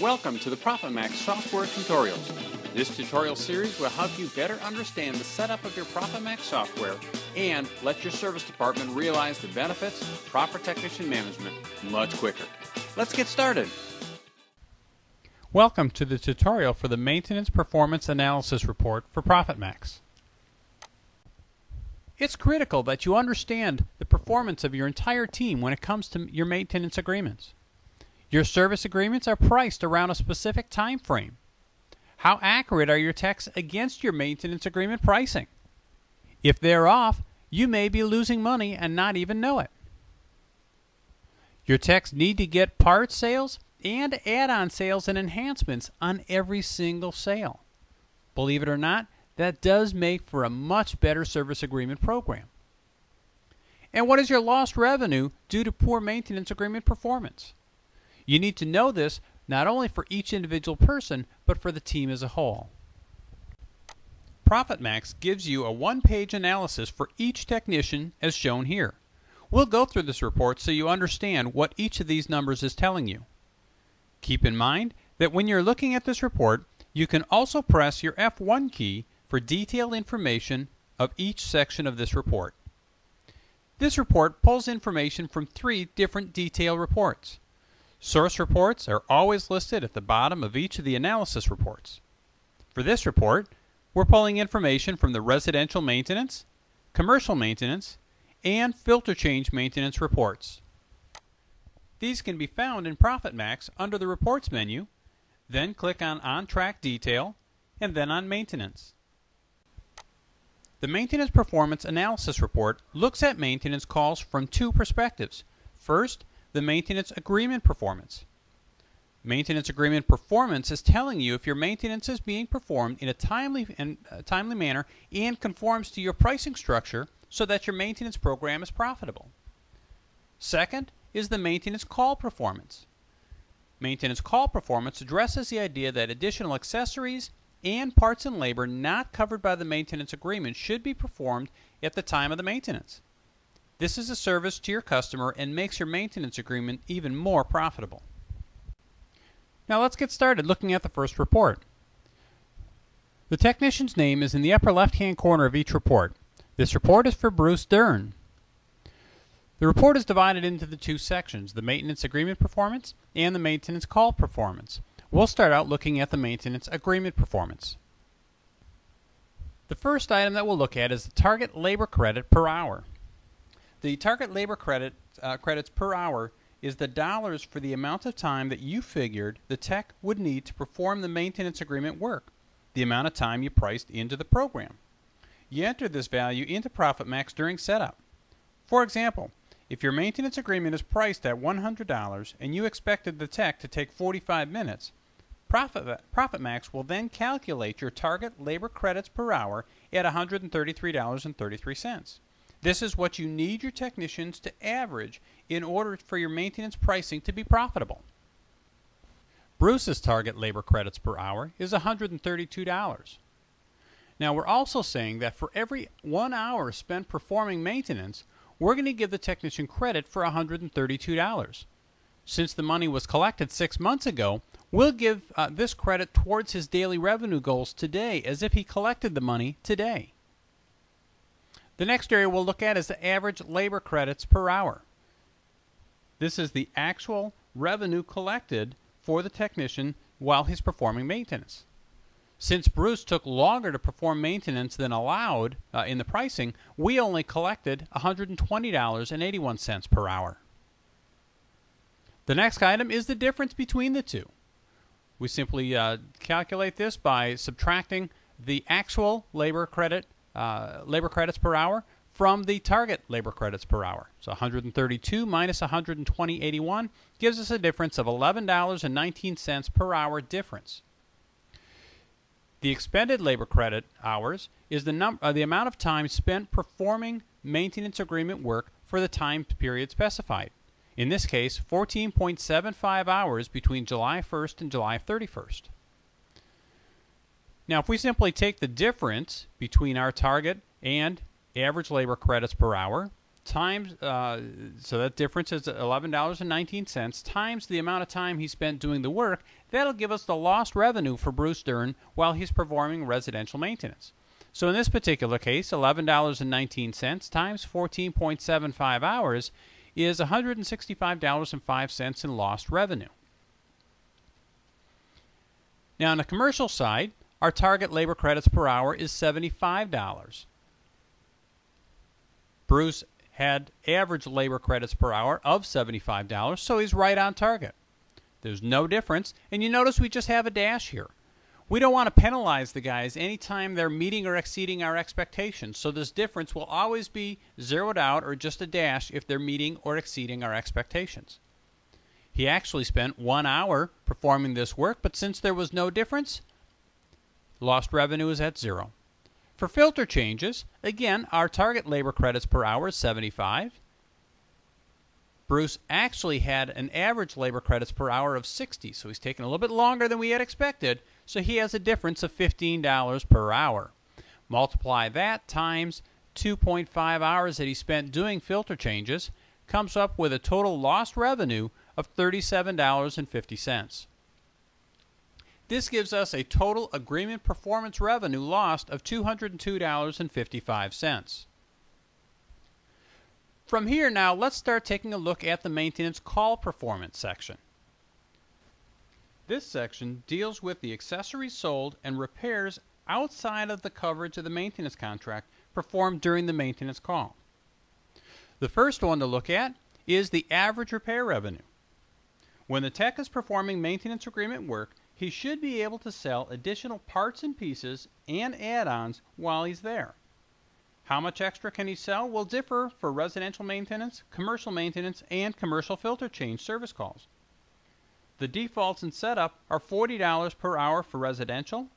Welcome to the ProfitMaxx software tutorials. This tutorial series will help you better understand the setup of your ProfitMaxx software and let your service department realize the benefits of proper technician management much quicker. Let's get started. Welcome to the tutorial for the Maintenance Performance Analysis Report for ProfitMaxx. It's critical that you understand the performance of your entire team when it comes to your maintenance agreements. Your service agreements are priced around a specific time frame. How accurate are your techs against your maintenance agreement pricing? If they're off, you may be losing money and not even know it. Your techs need to get parts sales and add-on sales and enhancements on every single sale. Believe it or not, that does make for a much better service agreement program. And what is your lost revenue due to poor maintenance agreement performance? You need to know this not only for each individual person, but for the team as a whole. ProfitMaxx gives you a one-page analysis for each technician as shown here. We'll go through this report so you understand what each of these numbers is telling you. Keep in mind that when you're looking at this report, you can also press your F1 key for detailed information of each section of this report. This report pulls information from 3 different detailed reports. Source reports are always listed at the bottom of each of the analysis reports. For this report, we're pulling information from the residential maintenance, commercial maintenance, and filter change maintenance reports. These can be found in ProfitMaxx under the Reports menu, then click on Track Detail, and then on Maintenance. The Maintenance Performance Analysis Report looks at maintenance calls from 2 perspectives. First, the maintenance agreement performance. Maintenance agreement performance is telling you if your maintenance is being performed in a timely manner and conforms to your pricing structure so that your maintenance program is profitable. Second is the maintenance call performance. Maintenance call performance addresses the idea that additional accessories and parts and labor not covered by the maintenance agreement should be performed at the time of the maintenance. This is a service to your customer and makes your maintenance agreement even more profitable. Now let's get started looking at the first report. The technician's name is in the upper left-hand corner of each report. This report is for Bruce Dern. The report is divided into the 2 sections, the maintenance agreement performance and the maintenance call performance. We'll start out looking at the maintenance agreement performance. The first item that we'll look at is the target labor credit per hour. The target labor credits per hour is the dollars for the amount of time that you figured the tech would need to perform the maintenance agreement work, the amount of time you priced into the program. You enter this value into ProfitMaxx during setup. For example, if your maintenance agreement is priced at $100 and you expected the tech to take 45 minutes, ProfitMaxx will then calculate your target labor credits per hour at $133.33. This is what you need your technicians to average in order for your maintenance pricing to be profitable. Bruce's target labor credits per hour is $132. Now we're also saying that for every 1 hour spent performing maintenance, we're going to give the technician credit for $132. Since the money was collected 6 months ago, we'll give this credit towards his daily revenue goals today as if he collected the money today. The next area we'll look at is the average labor credits per hour. This is the actual revenue collected for the technician while he's performing maintenance. Since Bruce took longer to perform maintenance than allowed in the pricing, we only collected $120.81 per hour. The next item is the difference between the two. We simply calculate this by subtracting the actual labor credits per hour from the target labor credits per hour. So 132 minus 120.81 gives us a difference of $11.19 per hour difference. The expended labor credit hours is the amount of time spent performing maintenance agreement work for the time period specified. In this case, 14.75 hours between July 1st and July 31st. Now, if we simply take the difference between our target and average labor credits per hour, times, so that difference is $11.19 times the amount of time he spent doing the work. That'll give us the lost revenue for Bruce Dern while he's performing residential maintenance. So in this particular case, $11.19 times 14.75 hours is $165.05 in lost revenue. Now on the commercial side, our target labor credits per hour is $75. Bruce had average labor credits per hour of $75, so he's right on target. There's no difference, and you notice we just have a dash here. We don't want to penalize the guys anytime they're meeting or exceeding our expectations, so this difference will always be zeroed out or just a dash if they're meeting or exceeding our expectations. He actually spent 1 hour performing this work, but since there was no difference, lost revenue is at 0. For filter changes, again, our target labor credits per hour is 75. Bruce actually had an average labor credits per hour of 60, so he's taken a little bit longer than we had expected, so he has a difference of $15 per hour. Multiply that times 2.5 hours that he spent doing filter changes, comes up with a total lost revenue of $37.50. This gives us a total agreement performance revenue lost of $202.55. From here now, let's start taking a look at the maintenance call performance section. This section deals with the accessories sold and repairs outside of the coverage of the maintenance contract performed during the maintenance call. The first one to look at is the average repair revenue. When the tech is performing maintenance agreement work, he should be able to sell additional parts and pieces and add-ons while he's there. How much extra can he sell will differ for residential maintenance, commercial maintenance, and commercial filter change service calls. The defaults in setup are $40 per hour for residential,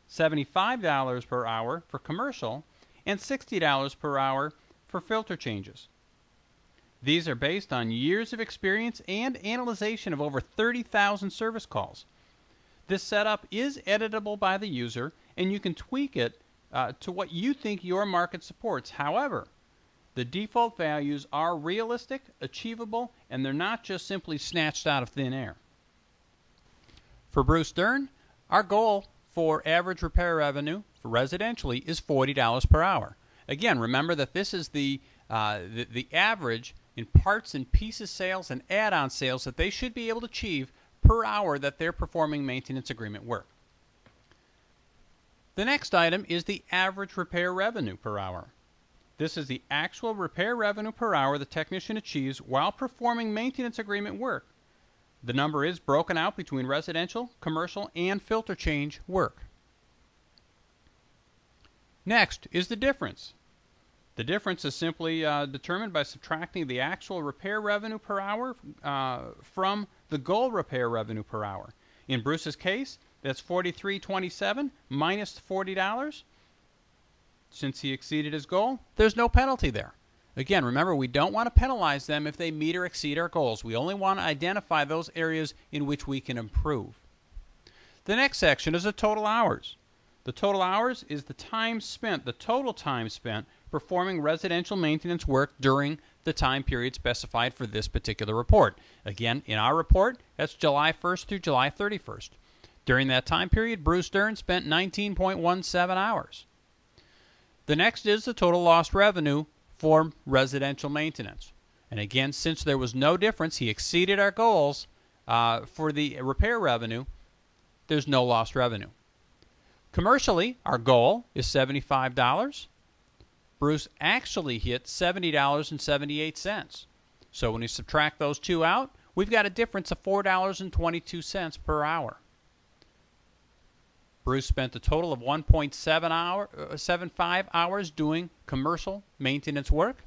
$75 per hour for commercial, and $60 per hour for filter changes. These are based on years of experience and analyzation of over 30,000 service calls. This setup is editable by the user, and you can tweak it to what you think your market supports. However, the default values are realistic, achievable, and they're not just simply snatched out of thin air. For Bruce Dern, our goal for average repair revenue for residentially is $40 per hour. Again, remember that this is the average in parts and pieces sales and add-on sales that they should be able to achieve per hour that they're performing maintenance agreement work. The next item is the average repair revenue per hour. This is the actual repair revenue per hour the technician achieves while performing maintenance agreement work. The number is broken out between residential, commercial, and filter change work. Next is the difference. The difference is simply determined by subtracting the actual repair revenue per hour from the goal repair revenue per hour. In Bruce's case, that's $43.27 minus $40. Since he exceeded his goal, there's no penalty there. Again, remember, we don't want to penalize them if they meet or exceed our goals. We only want to identify those areas in which we can improve. The next section is the total hours. The total hours is the time spent, the total time spent performing residential maintenance work during the time period specified for this particular report. Again, in our report, that's July 1st through July 31st. During that time period, Bruce Dern spent 19.17 hours. The next is the total lost revenue for residential maintenance. And again, since there was no difference, he exceeded our goals for the repair revenue, there's no lost revenue. Commercially, our goal is $75. Bruce actually hit $70.78. So when you subtract those two out, we've got a difference of $4.22 per hour. Bruce spent a total of 1.75 hours doing commercial maintenance work.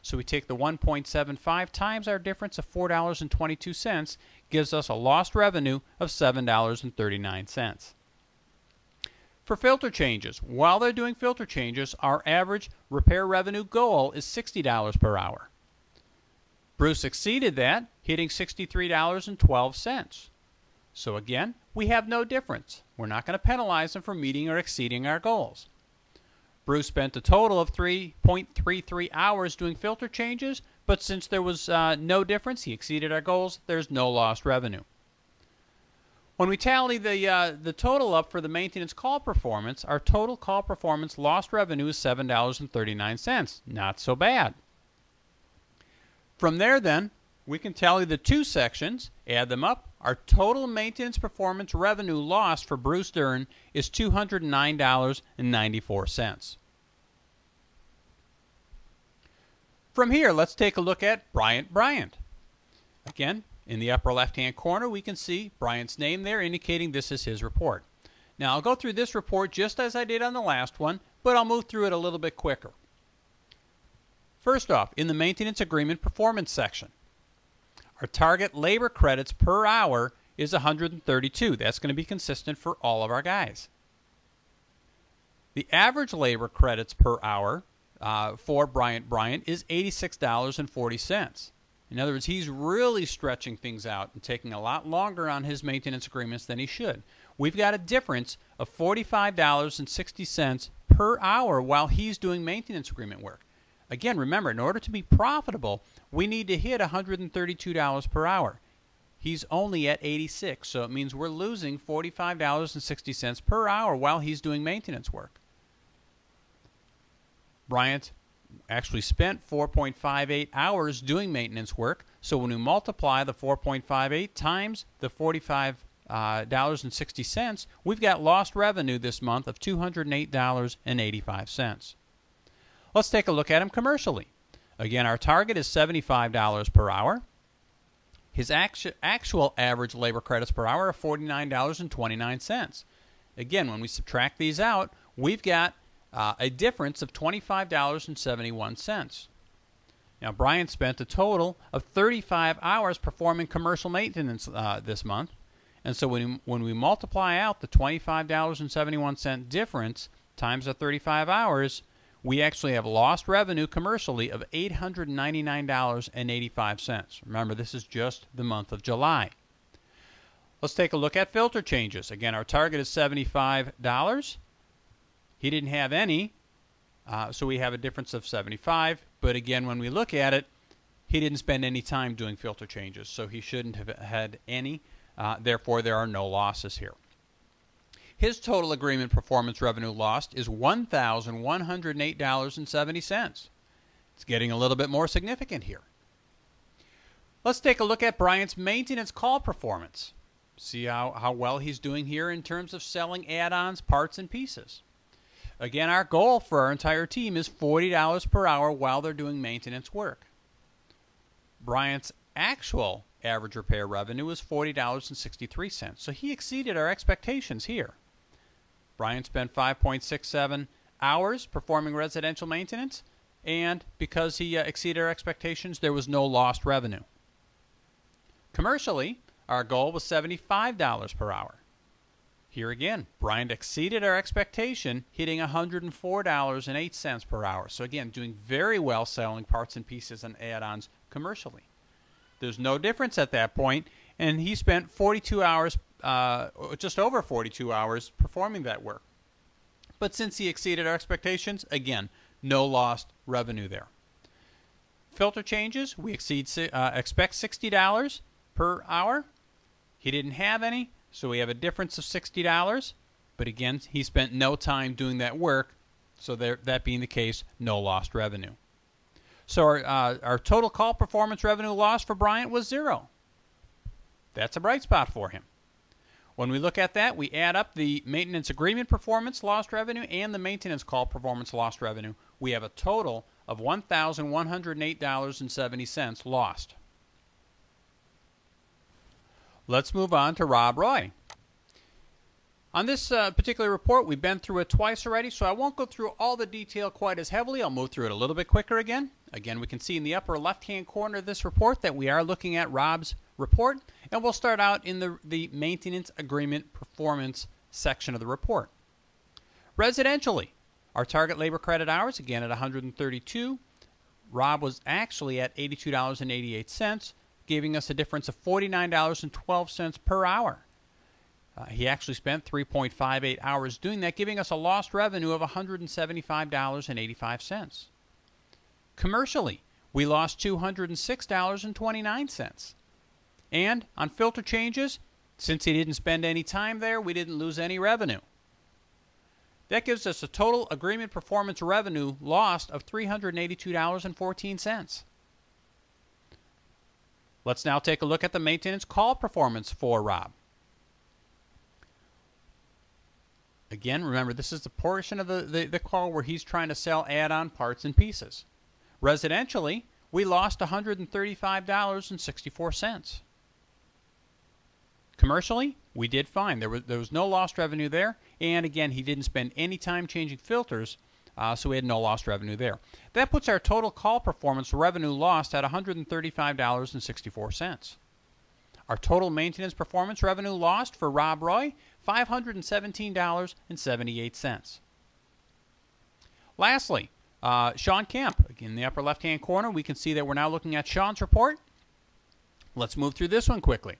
So we take the 1.75 times our difference of $4.22, gives us a lost revenue of $7.39. For filter changes, while they're doing filter changes, our average repair revenue goal is $60 per hour. Bruce exceeded that, hitting $63.12. So again, we have no difference. We're not going to penalize them for meeting or exceeding our goals. Bruce spent a total of 3.33 hours doing filter changes, but since there was no difference, he exceeded our goals, there's no lost revenue. When we tally the total up for the maintenance call performance, our total call performance lost revenue is $7.39. Not so bad. From there, then, we can tally the two sections, add them up. Our total maintenance performance revenue lost for Bruce Dern is $209.94. From here, let's take a look at Bryant. Again, in the upper left-hand corner, we can see Bryant's name there indicating this is his report. Now, I'll go through this report just as I did on the last one, but I'll move through it a little bit quicker. First off, in the maintenance agreement performance section, our target labor credits per hour is 132. That's going to be consistent for all of our guys. The average labor credits per hour for Bryant is $86.40. In other words, he's really stretching things out and taking a lot longer on his maintenance agreements than he should. We've got a difference of $45.60 per hour while he's doing maintenance agreement work. Again, remember, in order to be profitable, we need to hit $132 per hour. He's only at $86, so it means we're losing $45.60 per hour while he's doing maintenance work. Bryant actually spent 4.58 hours doing maintenance work, so when we multiply the 4.58 times the $45.60, we've got lost revenue this month of $208.85. Let's take a look at him commercially. Again, our target is $75 per hour. His actual average labor credits per hour are $49.29. Again, when we subtract these out, we've got a difference of $25.71. Now, Brian spent a total of 35 hours performing commercial maintenance this month. And so when we multiply out the $25.71 difference times the 35 hours, we actually have lost revenue commercially of $899.85. Remember, this is just the month of July. Let's take a look at filter changes. Again, our target is $75. He didn't have any, so we have a difference of $75. But again, when we look at it, he didn't spend any time doing filter changes, so he shouldn't have had any. Therefore, there are no losses here. His total agreement performance revenue lost is $1,108.70. It's getting a little bit more significant here. Let's take a look at Bryant's maintenance call performance. See how well he's doing here in terms of selling add-ons, parts, and pieces. Again, our goal for our entire team is $40 per hour while they're doing maintenance work. Bryant's actual average repair revenue is $40.63, so he exceeded our expectations here. Bryant spent 5.67 hours performing residential maintenance, and because he exceeded our expectations, there was no lost revenue. Commercially, our goal was $75 per hour. Here again, Bryant exceeded our expectation, hitting $104.08 per hour. So again, doing very well selling parts and pieces and add-ons commercially. There's no difference at that point, and he spent 42 hours, just over 42 hours, performing that work. But since he exceeded our expectations, again, no lost revenue there. Filter changes, we expect $60 per hour. He didn't have any, so we have a difference of $60. But again, he spent no time doing that work, so that being the case, no lost revenue. So our total call performance revenue loss for Bryant was 0. That's a bright spot for him. When we look at that, we add up the maintenance agreement performance lost revenue and the maintenance call performance lost revenue. We have a total of $1,108.70 lost. Let's move on to Rob Roy. On this particular report, we've been through it twice already, so I won't go through all the detail quite as heavily. I'll move through it a little bit quicker again. Again, we can see in the upper left-hand corner of this report that we are looking at Rob's report, and we'll start out in the maintenance agreement performance section of the report. Residentially, our target labor credit hours, again at 132. Rob was actually at $82.88, giving us a difference of $49.12 per hour. He actually spent 3.58 hours doing that, giving us a lost revenue of $175.85. Commercially, we lost $206.29. And on filter changes, since he didn't spend any time there, we didn't lose any revenue. That gives us a total agreement performance revenue lost of $382.14. Let's now take a look at the maintenance call performance for Rob. Again, remember, this is the portion of the call where he's trying to sell add-on parts and pieces. Residentially, we lost $135.64. Commercially, we did fine. There was no lost revenue there. And again, he didn't spend any time changing filters, so we had no lost revenue there. That puts our total call performance revenue lost at $135.64. Our total maintenance performance revenue lost for Rob Roy, $517.78. Lastly, Shawn Kemp. In the upper left-hand corner, we can see that we're now looking at Shawn's report. Let's move through this one quickly.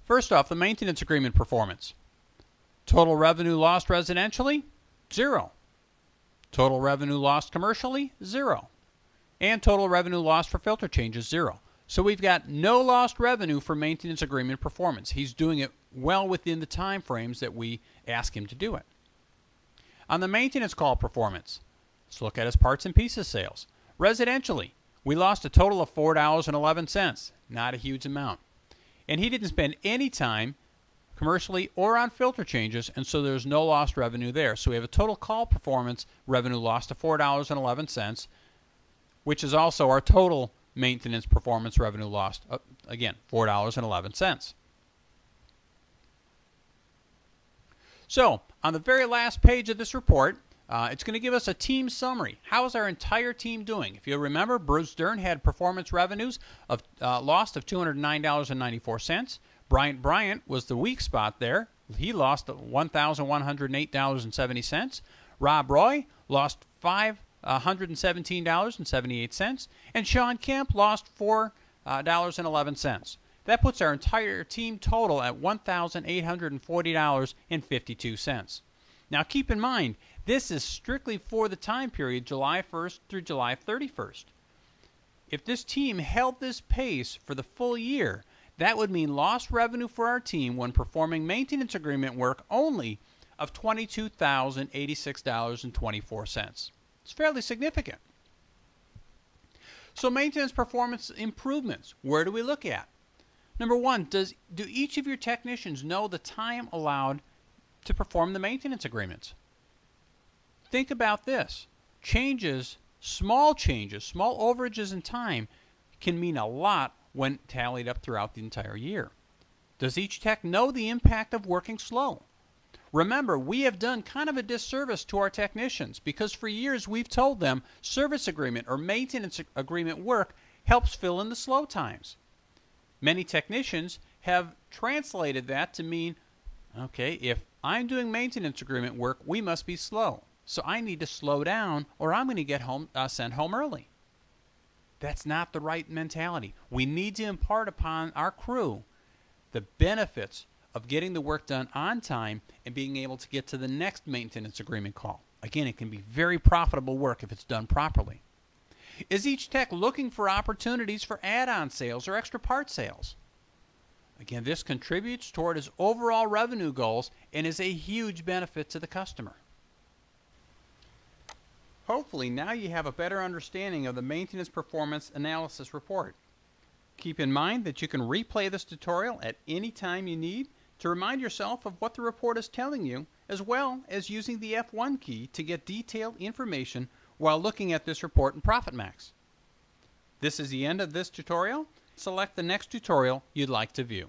First off, the maintenance agreement performance. Total revenue lost residentially, 0. Total revenue lost commercially, 0. And total revenue lost for filter changes, 0. So we've got no lost revenue for maintenance agreement performance. He's doing it well within the time frames that we ask him to do it. On the maintenance call performance, let's look at his parts and pieces sales. Residentially, we lost a total of $4.11. Not a huge amount. And he didn't spend any time commercially or on filter changes, and so there's no lost revenue there. So we have a total call performance revenue lost of $4.11, which is also our total maintenance performance revenue lost, again, $4.11. So on the very last page of this report, it's going to give us a team summary. How is our entire team doing? If you remember, Bruce Dern had performance revenues of lost of $209.94. Bryant was the weak spot there. He lost $1,108.70. Rob Roy lost $517.78. And Shawn Kemp lost $4.11. That puts our entire team total at $1,840.52. Now keep in mind, this is strictly for the time period July 1st through July 31st. If this team held this pace for the full year, that would mean lost revenue for our team when performing maintenance agreement work only of $22,086.24. It's fairly significant. So maintenance performance improvements, where do we look at? Number one, do each of your technicians know the time allowed to perform the maintenance agreements? Think about this. Small overages in time can mean a lot when tallied up throughout the entire year. Does each tech know the impact of working slow? Remember, we have done kind of a disservice to our technicians because for years we've told them service agreement or maintenance agreement work helps fill in the slow times. Many technicians have translated that to mean, okay, if I'm doing maintenance agreement work, we must be slow. So I need to slow down or I'm going to get sent home early. That's not the right mentality. We need to impart upon our crew the benefits of getting the work done on time and being able to get to the next maintenance agreement call. Again, it can be very profitable work if it's done properly. Is each tech looking for opportunities for add-on sales or extra part sales? Again, this contributes toward his overall revenue goals and is a huge benefit to the customer. Hopefully, now you have a better understanding of the Maintenance Performance Analysis Report. Keep in mind that you can replay this tutorial at any time you need to remind yourself of what the report is telling you, as well as using the F1 key to get detailed information while looking at this report in ProfitMaxx. This is the end of this tutorial. Select the next tutorial you'd like to view.